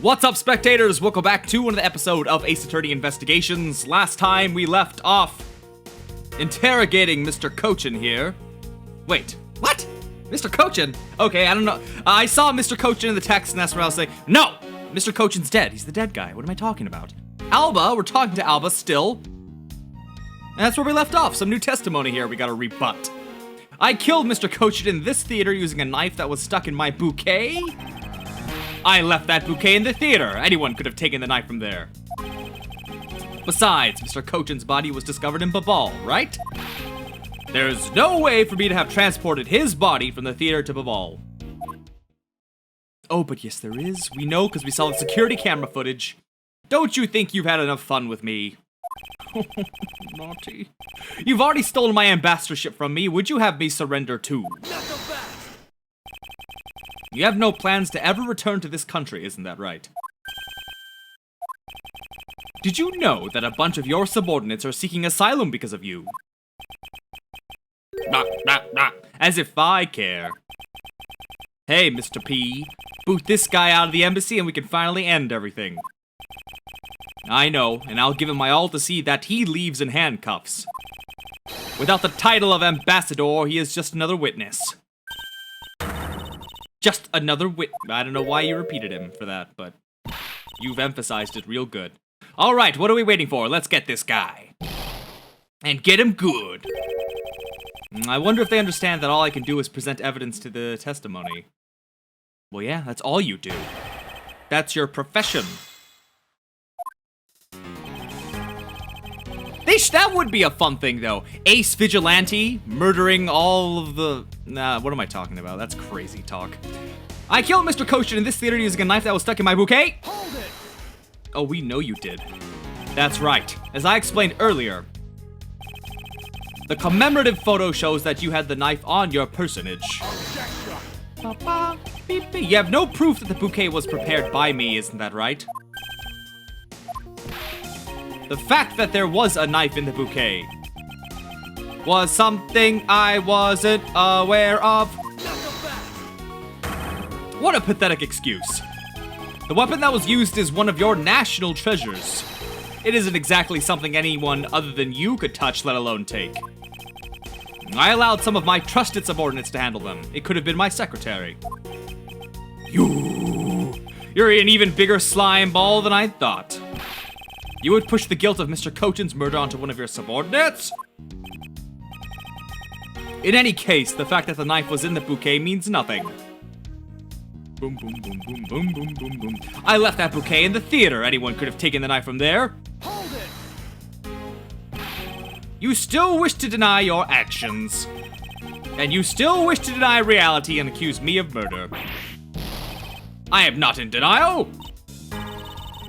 What's up, spectators? Welcome back to another episode of Ace Attorney Investigations. Last time we left off interrogating Mr. Cochin here. Wait, what? Mr. Cochin? Okay, I don't know. I saw Mr. Cochin in the text and that's what I was saying. No! Mr. Cochin's dead. He's the dead guy. What am I talking about? Alba, we're talking to Alba still. And that's where we left off. Some new testimony here we gotta rebut. I killed Mr. Cochin in this theater using a knife that was stuck in my bouquet. I left that bouquet in the theater. Anyone could have taken the knife from there. Besides, Mr. Cochin's body was discovered in Babal, right? There's no way for me to have transported his body from the theater to Babal. Oh, but yes there is. We know because we saw the security camera footage. Don't you think you've had enough fun with me? Naughty. You've already stolen my ambassadorship from me. Would you have me surrender too? You have no plans to ever return to this country, isn't that right? Did you know that a bunch of your subordinates are seeking asylum because of you? As if I care. Hey, Mr. P. Boot this guy out of the embassy and we can finally end everything. I know, and I'll give him my all to see that he leaves in handcuffs. Without the title of ambassador, he is just another witness. Just another I don't know why you repeated him for that, but you've emphasized it real good. Alright, what are we waiting for? Let's get this guy. And get him good. I wonder if they understand that all I can do is present evidence to the testimony. Well, yeah, that's all you do. That's your profession. That would be a fun thing, though. Ace Vigilante, murdering all of the... Nah, what am I talking about? That's crazy talk. I killed Mr. Cochin in this theater using a knife that was stuck in my bouquet. Hold it! Oh, we know you did. That's right. As I explained earlier, the commemorative photo shows that you had the knife on your personage. You have no proof that the bouquet was prepared by me, isn't that right? The fact that there was a knife in the bouquet was something I wasn't aware of. What a pathetic excuse. The weapon that was used is one of your national treasures. It isn't exactly something anyone other than you could touch, let alone take. I allowed some of my trusted subordinates to handle them. It could have been my secretary. You're an even bigger slime ball than I thought. You would push the guilt of Mr. Cochin's murder onto one of your subordinates? In any case, the fact that the knife was in the bouquet means nothing. Boom, boom, boom, boom, boom, boom, boom, boom. I left that bouquet in the theater. Anyone could have taken the knife from there. Hold it! You still wish to deny your actions. And you still wish to deny reality and accuse me of murder. I am not in denial!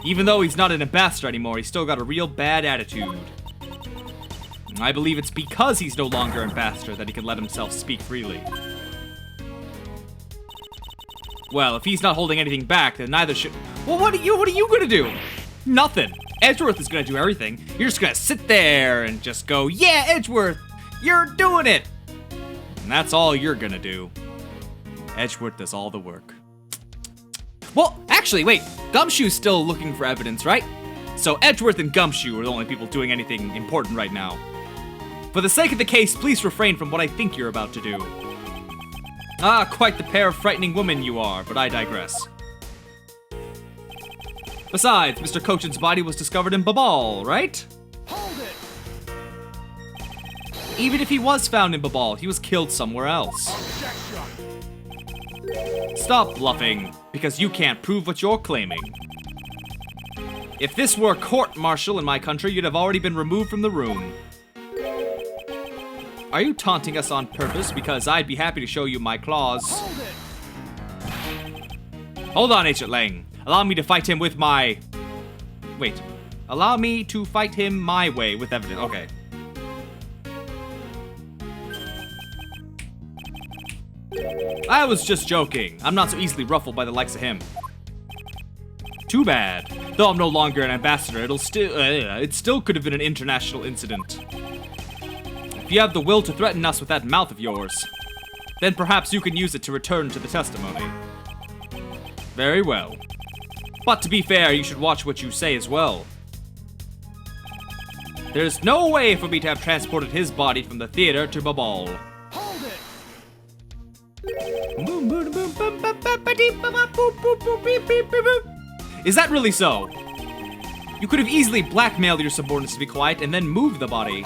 Even though he's not an ambassador anymore, he's still got a real bad attitude. I believe it's because he's no longer ambassador that he can let himself speak freely. Well, if he's not holding anything back, then neither should... Well, what are you gonna do? Nothing. Edgeworth is gonna do everything. You're just gonna sit there and just go, yeah, Edgeworth, you're doing it! And that's all you're gonna do. Edgeworth does all the work. Well, actually, wait. Gumshoe's still looking for evidence, right? So Edgeworth and Gumshoe are the only people doing anything important right now. For the sake of the case, please refrain from what I think you're about to do. Ah, quite the pair of frightening women you are, but I digress. Besides, Mr. Cochin's body was discovered in Babal, right? Hold it! Even if he was found in Babal, he was killed somewhere else. Stop bluffing, because you can't prove what you're claiming. If this were a court-martial in my country, you'd have already been removed from the room. Are you taunting us on purpose? Because I'd be happy to show you my claws. Hold on, Agent Lang. Allow me to fight him with my... Wait. Allow me to fight him my way with evidence. Okay. I was just joking. I'm not so easily ruffled by the likes of him. Too bad. Though I'm no longer an ambassador, it still could have been an international incident. If you have the will to threaten us with that mouth of yours, then perhaps you can use it to return to the testimony. Very well. But to be fair, you should watch what you say as well. There's no way for me to have transported his body from the theater to Babal. Hold it! Is that really so? You could have easily blackmailed your subordinates to be quiet and then moved the body.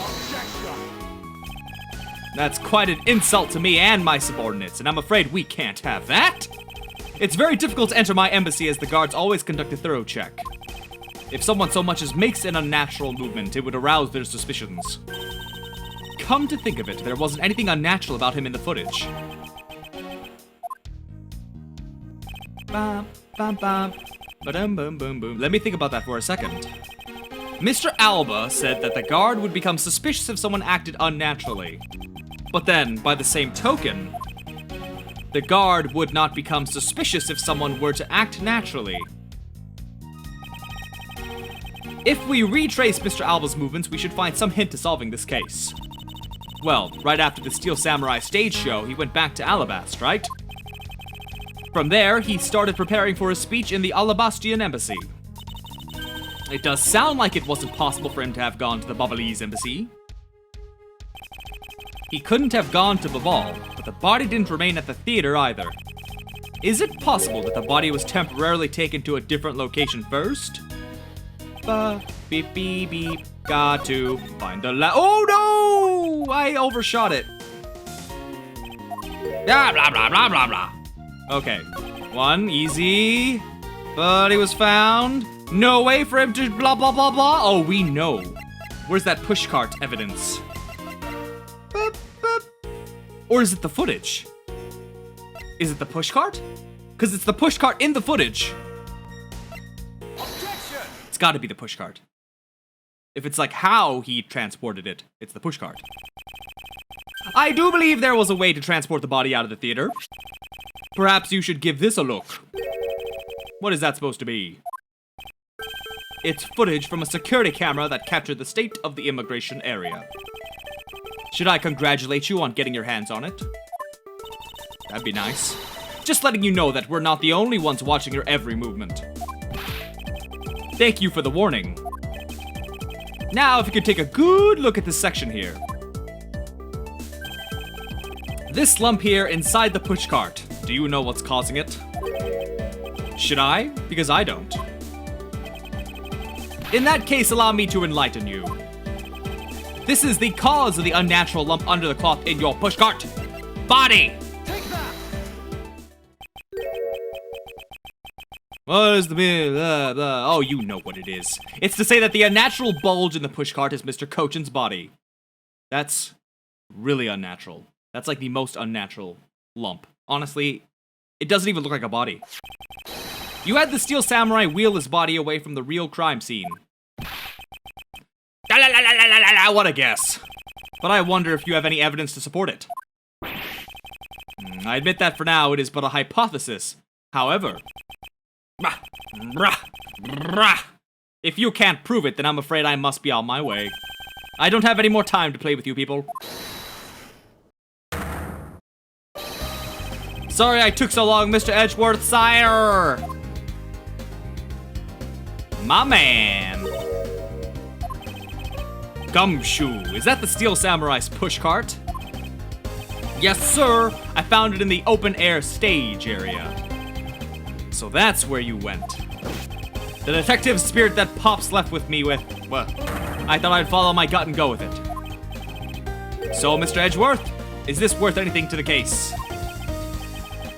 That's quite an insult to me and my subordinates, and I'm afraid we can't have that. It's very difficult to enter my embassy as the guards always conduct a thorough check. If someone so much as makes an unnatural movement, it would arouse their suspicions. Come to think of it, there wasn't anything unnatural about him in the footage. Bam, bam, bam. Ba-dum, boom, boom, boom. Let me think about that for a second. Mr. Alba said that the guard would become suspicious if someone acted unnaturally. But then, by the same token, the guard would not become suspicious if someone were to act naturally. If we retrace Mr. Alba's movements, we should find some hint to solving this case. Well, right after the Steel Samurai stage show, he went back to Alabast, right? From there, he started preparing for his speech in the Alabastian embassy. It does sound like it wasn't possible for him to have gone to the Babalese embassy. He couldn't have gone to Babal, but the body didn't remain at the theater either. Is it possible that the body was temporarily taken to a different location first? Beep, beep, beep. Got to find the oh no! I overshot it. Blah, blah, blah, blah, blah, blah. Okay. One, easy. Body was found. No way for him to blah, blah, blah, blah. Oh, we know. Where's that pushcart evidence? Boop, boop. Or is it the footage? Is it the pushcart? Because it's the pushcart in the footage. Objection! It's gotta be the pushcart. If it's like how he transported it, it's the pushcart. I do believe there was a way to transport the body out of the theater. Perhaps you should give this a look. What is that supposed to be? It's footage from a security camera that captured the state of the immigration area. Should I congratulate you on getting your hands on it? That'd be nice. Just letting you know that we're not the only ones watching your every movement. Thank you for the warning. Now, if you could take a good look at this section here. This lump here inside the pushcart. Do you know what's causing it? Should I? Because I don't. In that case, allow me to enlighten you. This is the cause of the unnatural lump under the cloth in your pushcart. Body! Take that! What is the blah, blah. Oh, you know what it is. It's to say that the unnatural bulge in the pushcart is Mr. Cochin's body. That's really unnatural. That's like the most unnatural lump. Honestly, it doesn't even look like a body. You had the Steel Samurai wheel his body away from the real crime scene. What a guess. But I wonder if you have any evidence to support it. I admit that for now it is but a hypothesis. However, if you can't prove it, then I'm afraid I must be on my way. I don't have any more time to play with you people. Sorry I took so long, Mr. Edgeworth, sire! My man! Gumshoe, is that the Steel Samurai's pushcart? Yes, sir! I found it in the open-air stage area. So that's where you went. The detective spirit that Pops left with me with, well, I thought I'd follow my gut and go with it. So, Mr. Edgeworth, is this worth anything to the case?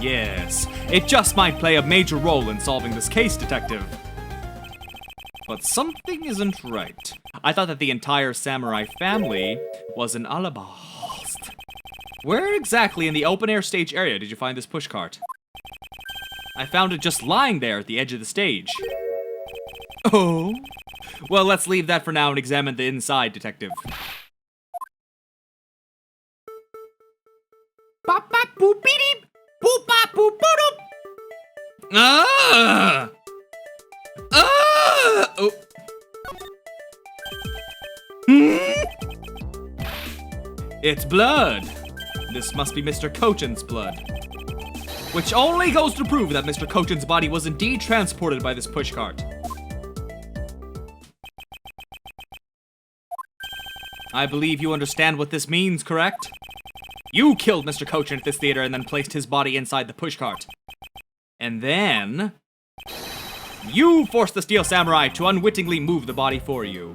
Yes, it just might play a major role in solving this case, detective. But something isn't right. I thought that the entire samurai family was in Alabast. Where exactly in the open-air stage area did you find this pushcart? I found it just lying there at the edge of the stage. Oh? Well, let's leave that for now and examine the inside, detective. Bop bop boop beep boop bop boop boop. Ah! Ah! Oh. It's blood. This must be Mr. Cochin's blood. Which only goes to prove that Mr. Kochin's body was indeed transported by this pushcart. I believe you understand what this means, correct? You killed Mr. Kochin at this theater and then placed his body inside the pushcart. And then... you forced the Steel Samurai to unwittingly move the body for you.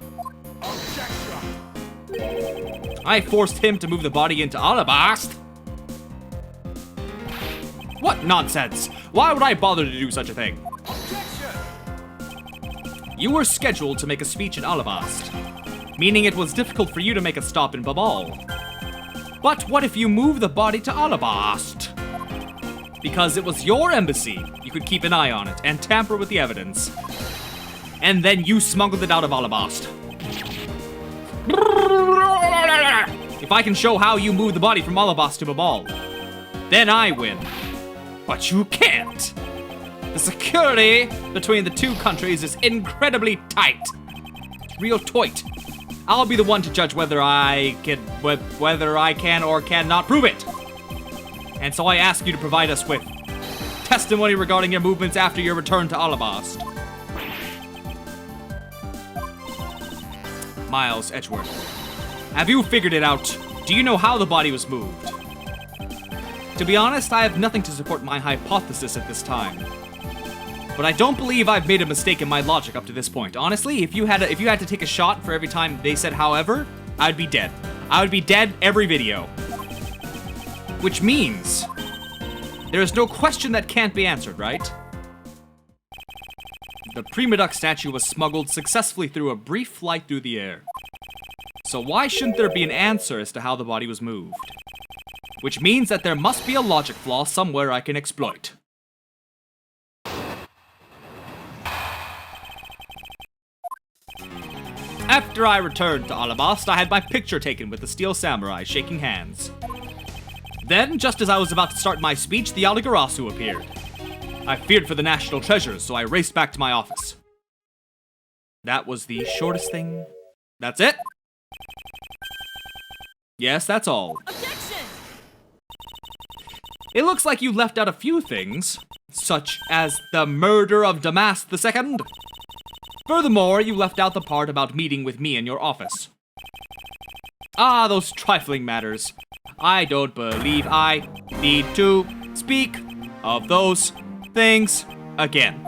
I forced him to move the body into Alabast? What nonsense! Why would I bother to do such a thing? You were scheduled to make a speech in Alabast, meaning it was difficult for you to make a stop in Babal. But what if you move the body to Alabast? Because it was your embassy, you could keep an eye on it and tamper with the evidence. And then you smuggled it out of Alabast. If I can show how you moved the body from Alabast to Babal, then I win. But you can't. The security between the two countries is incredibly tight. Real tight. I'll be the one to judge whether I can or cannot prove it. And so I ask you to provide us with testimony regarding your movements after your return to Alabast. Miles Edgeworth, have you figured it out? Do you know how the body was moved? To be honest, I have nothing to support my hypothesis at this time. But I don't believe I've made a mistake in my logic up to this point. Honestly, if you had to take a shot for every time they said however, I'd be dead. I would be dead every video. Which means there is no question that can't be answered, right? The Prima Duck statue was smuggled successfully through a brief flight through the air. So why shouldn't there be an answer as to how the body was moved? Which means that there must be a logic flaw somewhere I can exploit. After I returned to Alabast, I had my picture taken with the Steel Samurai shaking hands. Then, just as I was about to start my speech, the Aligarasu appeared. I feared for the national treasures, so I raced back to my office. That was the shortest thing. That's it? Yes, that's all. Objection! It looks like you left out a few things, such as the murder of Damask II. Furthermore, you left out the part about meeting with me in your office. Ah, those trifling matters. I don't believe I need to speak of those things again.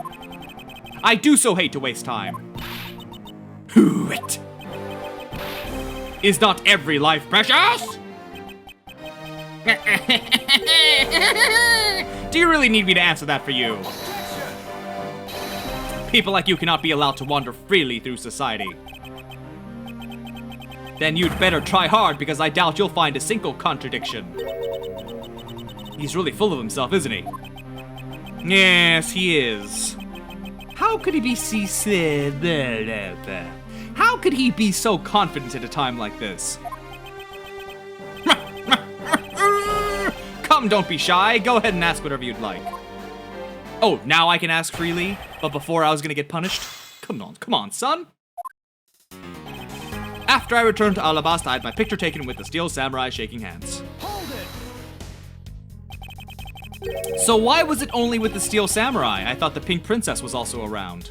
I do so hate to waste time. It. Is not every life precious? Do you really need me to answer that for you? People like you cannot be allowed to wander freely through society. Then you'd better try hard, because I doubt you'll find a single contradiction. He's really full of himself, isn't he? Yes, he is. How could he be How could he be so confident at a time like this? Come, don't be shy. Go ahead and ask whatever you'd like. Oh, now I can ask freely? But before I was gonna get punished? Come on, son. After I returned to Alabast, I had my picture taken with the Steel Samurai shaking hands. Hold it! So why was it only with the Steel Samurai? I thought the Pink Princess was also around.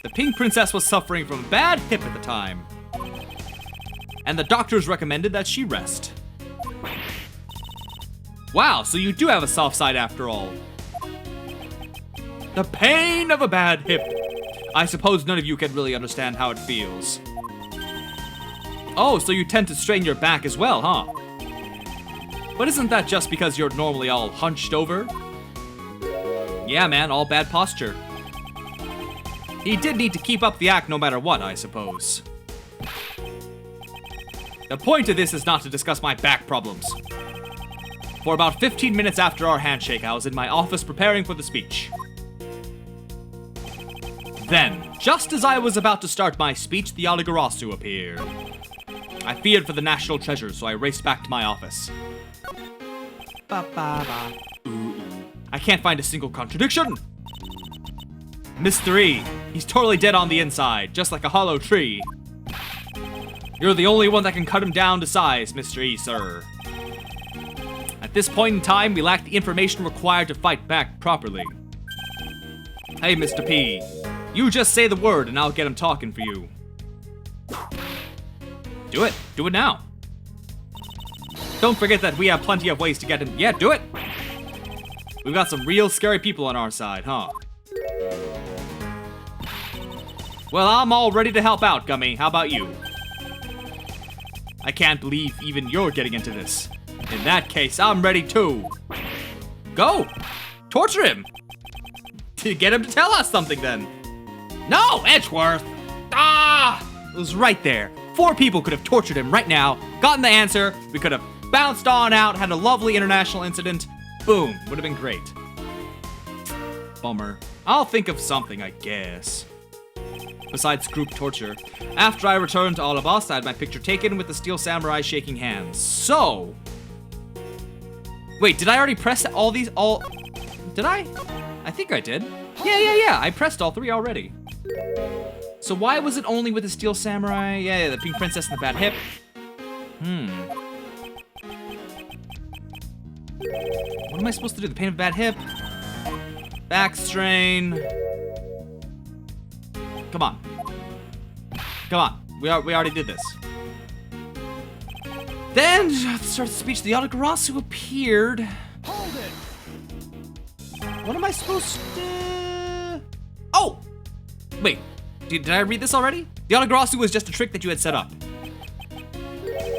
The Pink Princess was suffering from a bad hip at the time. And the doctors recommended that she rest. Wow, so you do have a soft side after all. The pain of a bad hip. I suppose none of you can really understand how it feels. Oh, so you tend to strain your back as well, huh? But isn't that just because you're normally all hunched over? Yeah, man, all bad posture. He did need to keep up the act no matter what, I suppose. The point of this is not to discuss my back problems. For about 15 minutes after our handshake, I was in my office preparing for the speech. Then, just as I was about to start my speech, the Aligarasu appeared. I feared for the national treasure, so I raced back to my office. I can't find a single contradiction. Mr. E, he's totally dead on the inside, just like a hollow tree. You're the only one that can cut him down to size, Mr. E, sir. At this point in time, we lack the information required to fight back properly. Hey, Mr. P. You just say the word and I'll get him talking for you. Do it. Do it now. Don't forget that we have plenty of ways to get him. Yeah, do it. We've got some real scary people on our side, huh? Well, I'm all ready to help out, Gummy. How about you? I can't believe even you're getting into this. In that case, I'm ready too. Go! Torture him! To get him to tell us something then. No, Edgeworth! Ah! It was right there. 4 people could have tortured him right now, gotten the answer, we could have bounced on out, had a lovely international incident. Boom. Would have been great. Bummer. I'll think of something, I guess. Besides group torture. After I returned to Alabas, I had my picture taken with the Steel Samurai shaking hands. So... Wait, did I already press all these? Did I? I think I did. Yeah. I pressed all 3 already. So why was it only with the Steel Samurai? Yeah, the Pink Princess and the Bad Hip. What am I supposed to do? The Pain of Bad Hip? Back strain. Come on. Come on. We already did this. Then, at the start of the speech, the Yatagarasu appeared. Hold it. What am I supposed to... Oh! Wait. Did I read this already? The Yatagarasu was just a trick that you had set up.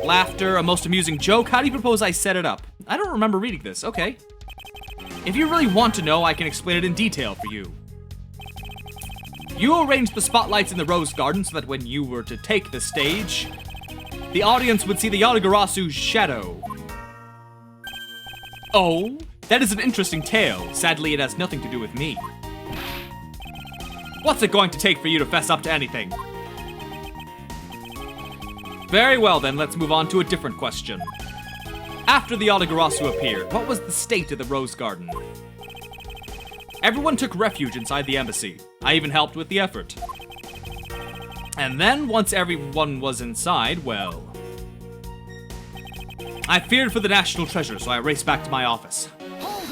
Laughter, a most amusing joke. How do you propose I set it up? I don't remember reading this. Okay. If you really want to know, I can explain it in detail for you. You arranged the spotlights in the Rose Garden so that when you were to take the stage, the audience would see the Yatagarasu's shadow. Oh, that is an interesting tale. Sadly, it has nothing to do with me. What's it going to take for you to fess up to anything? Very well then, let's move on to a different question. After the Yatagarasu appeared, what was the state of the Rose Garden? Everyone took refuge inside the embassy. I even helped with the effort. And then, once everyone was inside, well... I feared for the national treasure, so I raced back to my office. Hold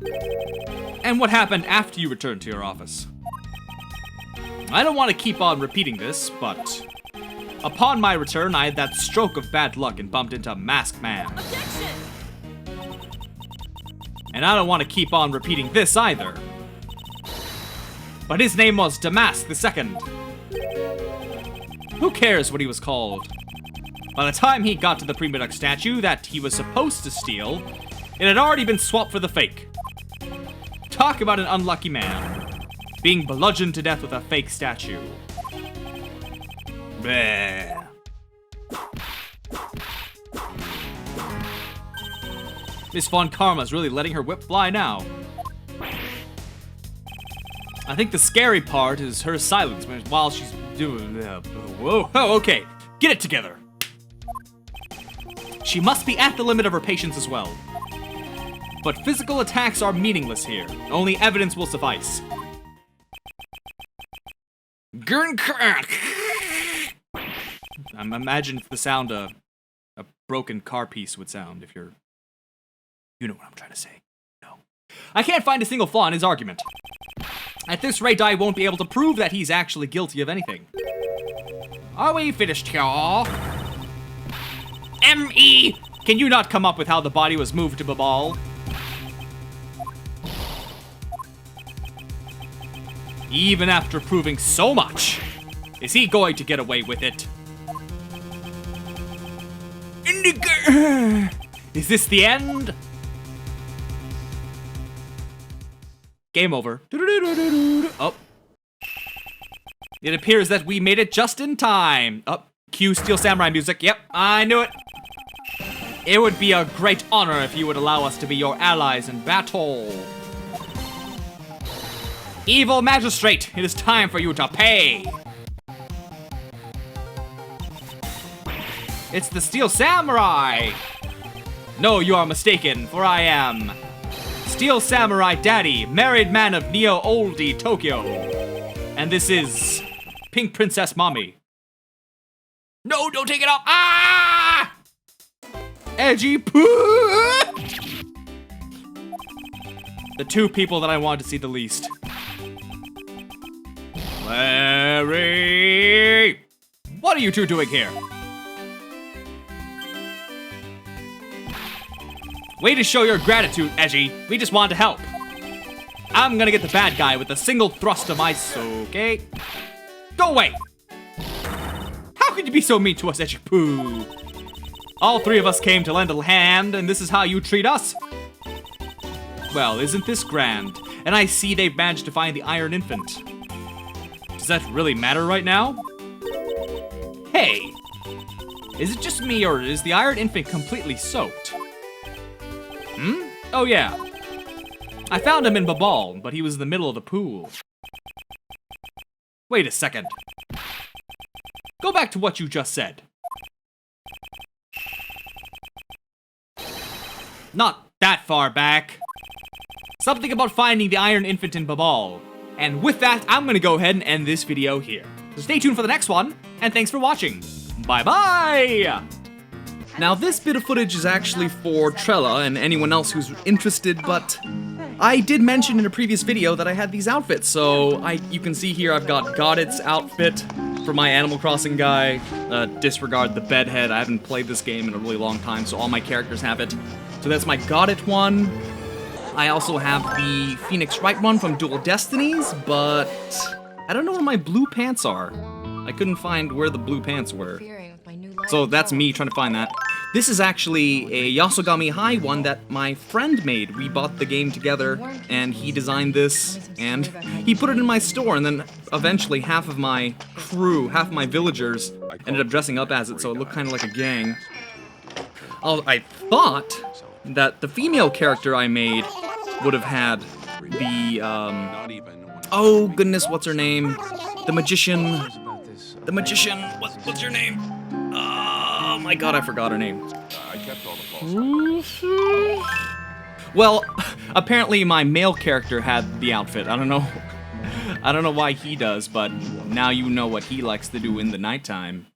it! And what happened after you returned to your office? I don't want to keep on repeating this, but... Upon my return, I had that stroke of bad luck and bumped into Masked Man. Objection! And I don't want to keep on repeating this either. But his name was Damask II. Who cares what he was called? By the time he got to the Prima Duck statue that he was supposed to steal, it had already been swapped for the fake. Talk about an unlucky man. Being bludgeoned to death with a fake statue. Bleh. Miss Von Karma's really letting her whip fly now. I think the scary part is her silence while she's doing... Whoa, oh, okay. Get it together. She must be at the limit of her patience as well. But physical attacks are meaningless here. Only evidence will suffice. I'm imagining the sound a broken car piece would sound if you're... You know what I'm trying to say. No. I can't find a single flaw in his argument. At this rate, I won't be able to prove that he's actually guilty of anything. Are we finished here? M.E. Can you not come up with how the body was moved to Babal? Even after proving so much, is he going to get away with it? Is this the end? Game over. Oh. It appears that we made it just in time. Oh, cue Steel Samurai music. Yep, I knew it. It would be a great honor if you would allow us to be your allies in battle. Evil magistrate, it is time for you to pay. It's the Steel Samurai. No, you are mistaken, for I am Steel Samurai Daddy, married man of Neo Oldie Tokyo. And this is Pink Princess Mommy. No, don't take it off. Ah! Edgy Poo! The two people that I wanted to see the least. Larry! What are you two doing here? Way to show your gratitude, Edgy. We just wanted to help. I'm gonna get the bad guy with a single thrust of my okay? Go away! How could you be so mean to us, Edgy Poo? All three of us came to lend a hand, and this is how you treat us? Well, isn't this grand? And I see they've managed to find the Iron Infant. Does that really matter right now? Hey! Is it just me, or is the Iron Infant completely soaked? Oh yeah. I found him in Babal, but he was in the middle of the pool. Wait a second. Go back to what you just said. Not that far back. Something about finding the Iron Infant in Babal. And with that, I'm gonna go ahead and end this video here. So stay tuned for the next one, and thanks for watching. Bye-bye! Now this bit of footage is actually for Trella and anyone else who's interested, but I did mention in a previous video that I had these outfits, so you can see here I've got Godit's outfit for my Animal Crossing guy. Disregard the bedhead, I haven't played this game in a really long time, so all my characters have it. So that's my Godit one. I also have the Phoenix Wright one from Dual Destinies, but I don't know where my blue pants are. I couldn't find where the blue pants were. So that's me trying to find that. This is actually a Yasogami High one that my friend made. We bought the game together, and he designed this, and he put it in my store, and then eventually half of my crew, half of my villagers, ended up dressing up as it, so it looked kind of like a gang. I thought that the female character I made would have had the, oh goodness, what's her name? The magician, what's your name? Oh my god, I forgot her name. Well, apparently my male character had the outfit. I don't know why he does, but now you know what he likes to do in the nighttime.